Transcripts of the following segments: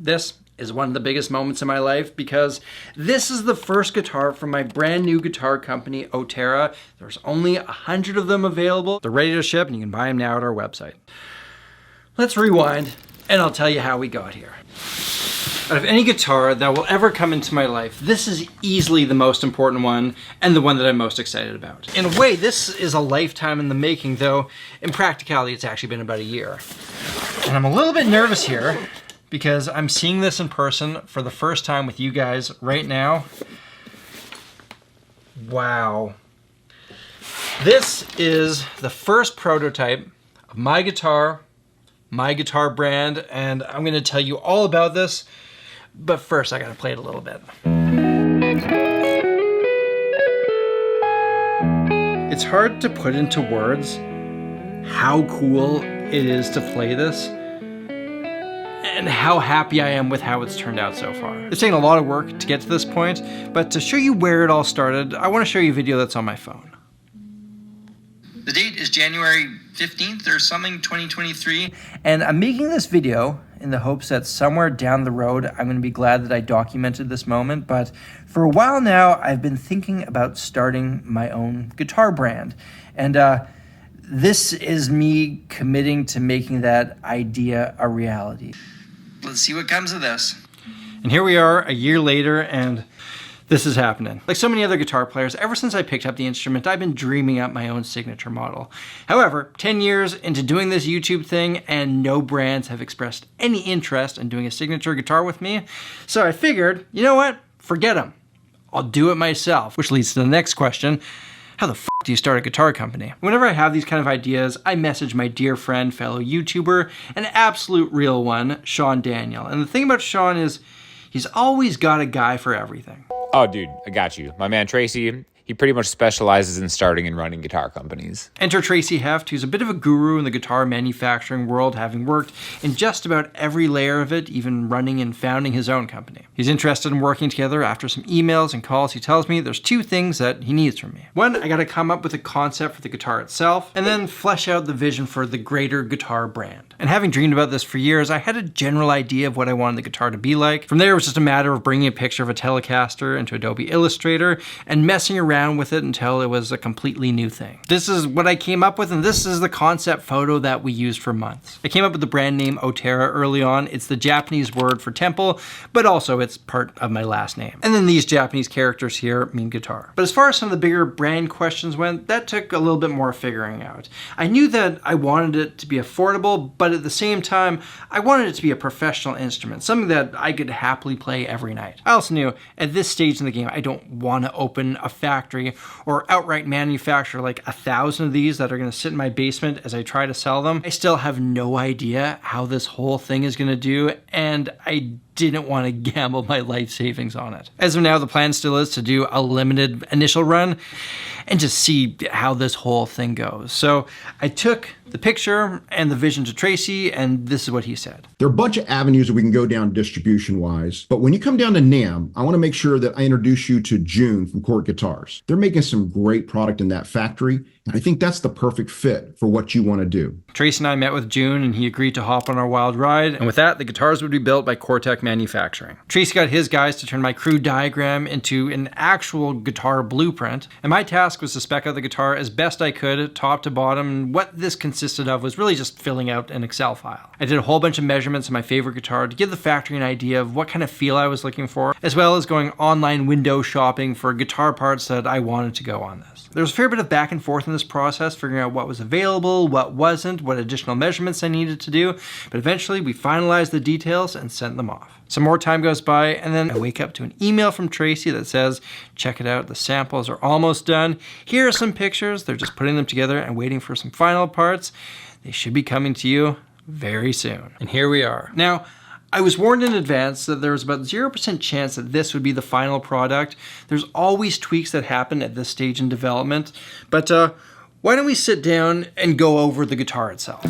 this is one of the biggest moments in my life because this is the first guitar from my brand new guitar company, Otera. There's only 100 of them available. They're ready to ship and you can buy them now at our website. Let's rewind and I'll tell you how we got here. Out of any guitar that will ever come into my life, this is easily the most important one and the one that I'm most excited about. In a way, this is a lifetime in the making, though in practicality, it's actually been about a year. And I'm a little bit nervous here because I'm seeing this in person for the first time with you guys right now. Wow. This is the first prototype of my guitar brand, and I'm gonna tell you all about this, but first I gotta play it a little bit. It's hard to put into words how cool it is to play this and how happy I am with how it's turned out so far. It's taken a lot of work to get to this point, but to show you where it all started, I want to show you a video that's on my phone. The date is January 15th or something, 2023. And I'm making this video in the hopes that somewhere down the road, I'm going to be glad that I documented this moment. But for a while now, I've been thinking about starting my own guitar brand. And this is me committing to making that idea a reality. Let's see what comes of this. And here we are a year later, and this is happening. Like so many other guitar players, ever since I picked up the instrument, I've been dreaming up my own signature model. However, 10 years into doing this YouTube thing, and no brands have expressed any interest in doing a signature guitar with me, so I figured, you know what? Forget them. I'll do it myself. Which leads to the next question. How the f do you start a guitar company? Whenever I have these kind of ideas, I message my dear friend, fellow YouTuber, an absolute real one, Sean Daniel. And the thing about Sean is, he's always got a guy for everything. Oh, dude, I got you. My man Tracy, he pretty much specializes in starting and running guitar companies. Enter Tracy Heft, who's a bit of a guru in the guitar manufacturing world, having worked in just about every layer of it, even running and founding his own company. He's interested in working together. After some emails and calls, he tells me there's two things that he needs from me. One, I gotta come up with a concept for the guitar itself, and then flesh out the vision for the greater guitar brand. And having dreamed about this for years, I had a general idea of what I wanted the guitar to be like. From there, it was just a matter of bringing a picture of a Telecaster into Adobe Illustrator and messing around with it until it was a completely new thing. This is what I came up with, and this is the concept photo that we used for months. I came up with the brand name Otera early on. It's the Japanese word for temple, but also it's part of my last name. And then these Japanese characters here mean guitar. But as far as some of the bigger brand questions went, that took a little bit more figuring out. I knew that I wanted it to be affordable, but at the same time, I wanted it to be a professional instrument, something that I could happily play every night. I also knew at this stage in the game, I don't want to open a factory or outright manufacture like 1,000 of these that are going to sit in my basement as I try to sell them. I still have no idea how this whole thing is going to do, and I didn't want to gamble my life savings on it. As of now, the plan still is to do a limited initial run and just see how this whole thing goes. So I took the picture and the vision to Tracy, and this is what he said. There are a bunch of avenues that we can go down distribution-wise, but when you come down to NAMM, I want to make sure that I introduce you to June from Court Guitars. They're making some great product in that factory, and I think that's the perfect fit for what you want to do. Tracy and I met with June, and he agreed to hop on our wild ride, and with that, the guitars would be built by Cortec Manufacturing. Tracy got his guys to turn my crude diagram into an actual guitar blueprint, and my task was to spec out the guitar as best I could, top to bottom, and what this consisted of was really just filling out an Excel file. I did a whole bunch of measurements of my favorite guitar to give the factory an idea of what kind of feel I was looking for, as well as going online window shopping for guitar parts that I wanted to go on this. There was a fair bit of back and forth in this process, figuring out what was available, what wasn't, what additional measurements I needed to do, but eventually we finalized the details and sent them off. Some more time goes by, and then I wake up to an email from Tracy that says, check it out, the samples are almost done. Here are some pictures. They're just putting them together and waiting for some final parts. They should be coming to you very soon. And here we are. Now, I was warned in advance that there was about 0% chance that this would be the final product. There's always tweaks that happen at this stage in development, but why don't we sit down and go over the guitar itself?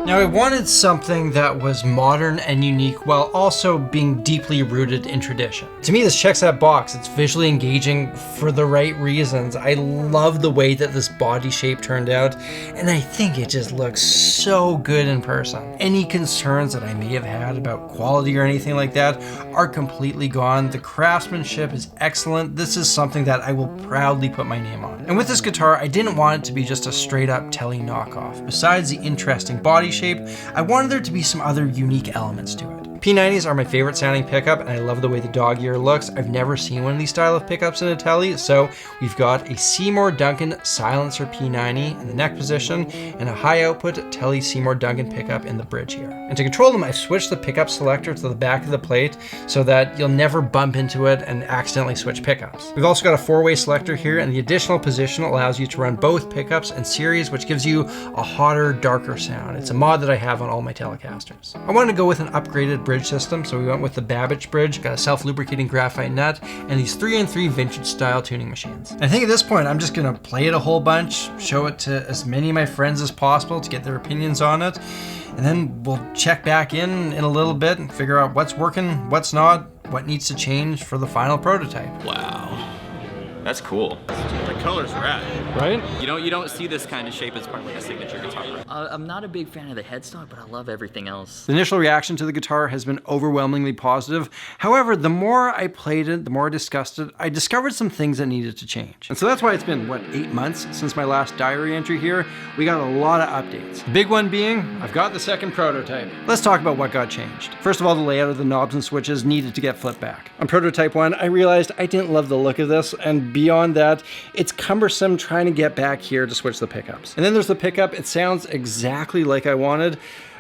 Now, Now I wanted something that was modern and unique while also being deeply rooted in tradition. To me, this checks that box. It's visually engaging for the right reasons. I love the way that this body shape turned out, and I think it just looks so good in person. Any concerns that I may have had about quality or anything like that are completely gone. The craftsmanship is excellent. This is something that I will proudly put my name on. And with this guitar, I didn't want it to be just a straight up Tele knockoff. Besides the interesting body shape, I wanted there to be some other unique elements to it. P90s are my favorite sounding pickup, and I love the way the dog ear looks. I've never seen one of these style of pickups in a Tele, so we've got a Seymour Duncan silencer P90 in the neck position and a high output Tele Seymour Duncan pickup in the bridge here. And to control them, I've switched the pickup selector to the back of the plate so that you'll never bump into it and accidentally switch pickups. We've also got a 4-way selector here, and the additional position allows you to run both pickups and series, which gives you a hotter, darker sound. It's a mod that I have on all my Telecasters. I wanted to go with an upgraded bridge system, so we went with the Babbage bridge, got a self-lubricating graphite nut, and these 3-in-3 vintage style tuning machines. I think at this point I'm just gonna play it a whole bunch, show it to as many of my friends as possible to get their opinions on it, and then we'll check back in a little bit and figure out what's working, what's not, what needs to change for the final prototype. Wow, that's cool. The color's rad. Right? You don't see this kind of shape as part of like a signature guitar. I'm not a big fan of the headstock, but I love everything else. The initial reaction to the guitar has been overwhelmingly positive. However, the more I played it, the more I discussed it, I discovered some things that needed to change. And so that's why it's been, 8 months since my last diary entry here. We got a lot of updates. The big one being, I've got the second prototype. Let's talk about what got changed. First of all, the layout of the knobs and switches needed to get flipped back. On prototype 1, I realized I didn't love the look of this, and beyond that, it's cumbersome trying to get back here to switch the pickups. And then there's the pickup. It sounds exactly like I wanted,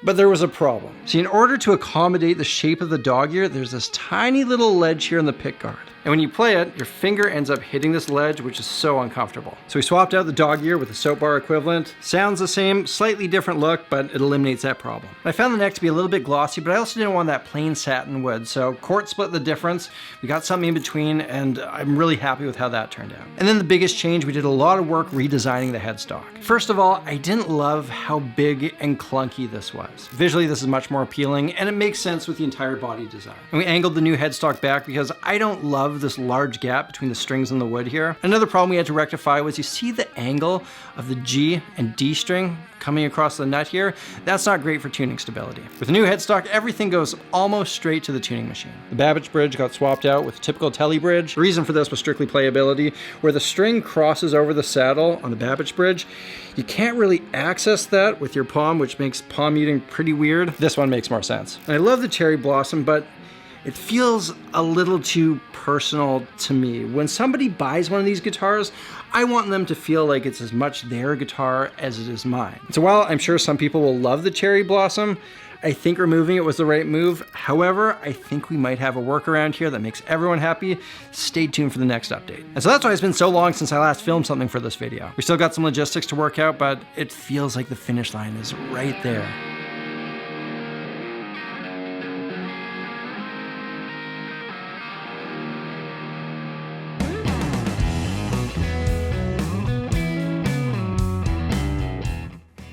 but there was a problem. See, in order to accommodate the shape of the dog ear, there's this tiny little ledge here in the pick guard. And when you play it, your finger ends up hitting this ledge, which is so uncomfortable. So we swapped out the dog ear with the soap bar equivalent. Sounds the same, slightly different look, but it eliminates that problem. I found the neck to be a little bit glossy, but I also didn't want that plain satin wood. So Cort split the difference. We got something in between, and I'm really happy with how that turned out. And then the biggest change, we did a lot of work redesigning the headstock. First of all, I didn't love how big and clunky this was. Visually, this is much more appealing, and it makes sense with the entire body design. And we angled the new headstock back because I don't love this large gap between the strings and the wood here. Another problem we had to rectify was, you see the angle of the G and D string coming across the nut here? That's not great for tuning stability. With the new headstock, everything goes almost straight to the tuning machine. The Babbage bridge got swapped out with a typical Tele bridge. The reason for this was strictly playability. Where the string crosses over the saddle on the Babbage bridge, you can't really access that with your palm, which makes palm muting pretty weird. This one makes more sense. And I love the Cherry Blossom, but it feels a little too personal to me. When somebody buys one of these guitars, I want them to feel like it's as much their guitar as it is mine. So while I'm sure some people will love the Cherry Blossom, I think removing it was the right move. However, I think we might have a workaround here that makes everyone happy. Stay tuned for the next update. And so that's why it's been so long since I last filmed something for this video. We still got some logistics to work out, but it feels like the finish line is right there.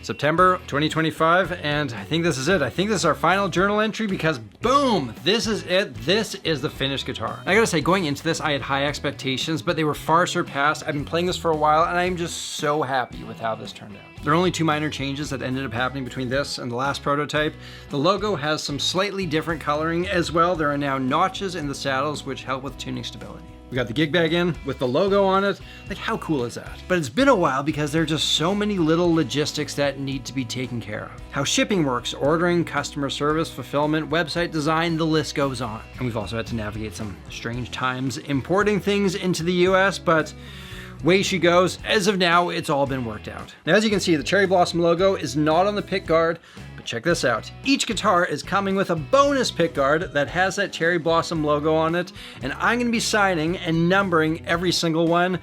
September 2025, and I think this is it. I think this is our final journal entry because boom, this is it. This is the finished guitar. I gotta say, going into this, I had high expectations, but they were far surpassed. I've been playing this for a while, and I'm just so happy with how this turned out. There are only 2 minor changes that ended up happening between this and the last prototype. The logo has some slightly different coloring as well. There are now notches in the saddles, which help with tuning stability. We got the gig bag in with the logo on it. Like, how cool is that? But it's been a while because there are just so many little logistics that need to be taken care of. How shipping works, ordering, customer service, fulfillment, website design, the list goes on. And we've also had to navigate some strange times importing things into the US, but way she goes. As of now, it's all been worked out. Now, as you can see, the Cherry Blossom logo is not on the pick guard, but check this out. Each guitar is coming with a bonus pick guard that has that Cherry Blossom logo on it, and I'm gonna be signing and numbering every single one,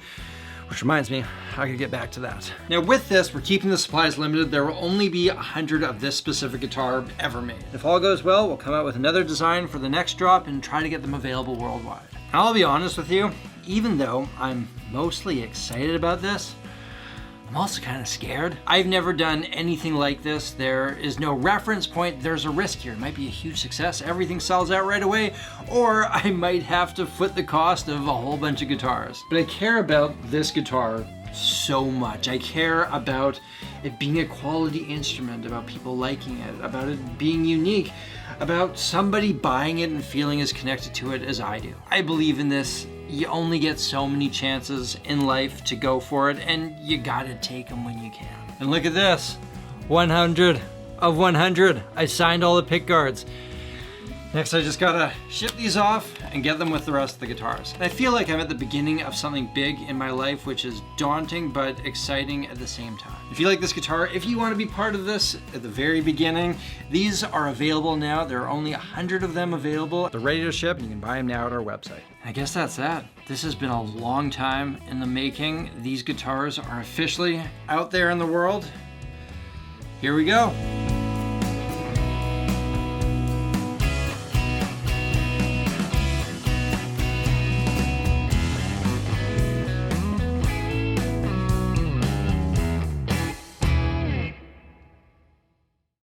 which reminds me, I gotta get back to that. Now with this, we're keeping the supplies limited. There will only be 100 of this specific guitar ever made. If all goes well, we'll come out with another design for the next drop and try to get them available worldwide. And I'll be honest with you, even though I'm mostly excited about this, I'm also kind of scared. I've never done anything like this. There is no reference point. There's a risk here. It might be a huge success. Everything sells out right away, or I might have to foot the cost of a whole bunch of guitars. But I care about this guitar so much. I care about it being a quality instrument, about people liking it, about it being unique, about somebody buying it and feeling as connected to it as I do. I believe in this. You only get so many chances in life to go for it, and you gotta take them when you can. And look at this, 100 of 100. I signed all the pick guards. Next, I just gotta ship these off and get them with the rest of the guitars. And I feel like I'm at the beginning of something big in my life, which is daunting but exciting at the same time. If you like this guitar, if you want to be part of this at the very beginning, these are available now. There are only 100 of them available. They're ready to ship, and you can buy them now at our website. I guess that's that. This has been a long time in the making. These guitars are officially out there in the world. Here we go.